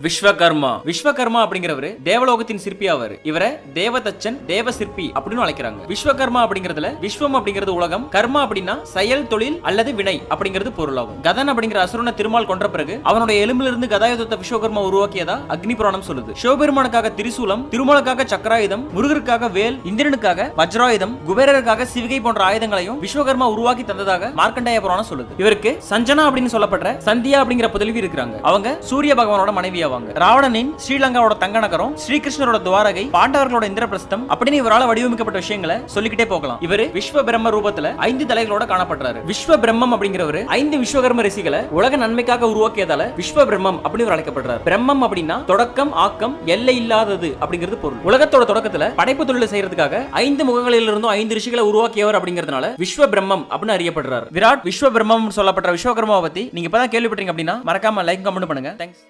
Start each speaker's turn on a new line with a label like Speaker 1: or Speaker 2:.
Speaker 1: விஸ்வகர்மா அப்படிங்கிறவரு தேவலோகத்தின் சிற்பி ஆவாரு. இவரை தேவதச்சன், தேவ சிற்பி அப்படின்னு அழைக்கிறாங்க. விஸ்வகர்மா அப்படிங்கிறதுல விஸ்வம் அப்படிங்கிறது உலகம், கர்மா அப்படின்னா செயல், தொழில் அல்லது வினை அப்படிங்கிறது பொருளாகும். கதன் அப்படிங்கிற அசுரனை திருமால் கொன்ற பிறகு அவனுடைய எலும்பிலிருந்து கதாயுதத்தை விஸ்வகர்மா உருவாக்கியதா அக்னி புராணம் சொல்லுது. சிவபெருமானுக்காக திரிசூலம், திருமாலுக்காக சக்கராயுதம், முருகருக்காக வேல், இந்திரனுக்காக வஜ்ராயுதம், குபேரருக்காக சிவிகை போன்ற ஆயுதங்களையும் விஸ்வகர்மா உருவாக்கி தந்ததாக மார்க்கண்டேய புராணம் சொல்லுது. இவருக்கு சஞ்சனா அப்படின்னு சொல்லப்படுற சந்தியா அப்படிங்கிற புதல்வி இருக்காங்க. அவங்க சூரிய பகவானோட மனைவியா. ராவணனின் ஸ்ரீலங்காவோட தங்க நகரம், ஸ்ரீகிருஷ்ணரோட துவாரகை, பாண்டவர்களோட இந்திரபிரஸ்தம் அப்படின்னு இவரால் வடிவமைக்கப்பட்ட விஷயங்களை சொல்லிக்கிட்டே போகலாம். இவரு விஸ்வ பிரம்ம ரூபத்துல 5 தலைகளோட காணப்படுறாரு. விஸ்வ பிரம்மம் அப்படிங்கிறவரு 5 விஸ்வகர்ம ரிஷிகளை உலக நன்மைக்காக உருவாக்கியதால விஸ்வ பிரம்மம் அப்படின்னு அழைக்கப்படுறாரு. பிரம்மம் அப்படின்னா தொடக்கம், ஆக்கம், எல்லை இல்லாதது அப்படிங்கிறது பொருள். உலகத்தோட தொடக்கத்துல படைப்பு தொழிலை செய்யறதுக்காக 5 முகங்களில் இருந்தும் 5 ரிஷிகளை உருவாக்கியவர் அப்படிங்கிறதுனால விஸ்வ பிரம்மம் அப்படின்னு அறியப்படுறாரு. விராட் விஸ்வ பிரம்மம் சொல்லப்பட்ட விஸ்வகர்மாவை பத்தி நீங்க இப்பதான் கேள்விப்பட்டீங்க அப்படின்னா மறக்காம லைக், கமெண்ட் பண்ணுங்க. தேங்க்ஸ்.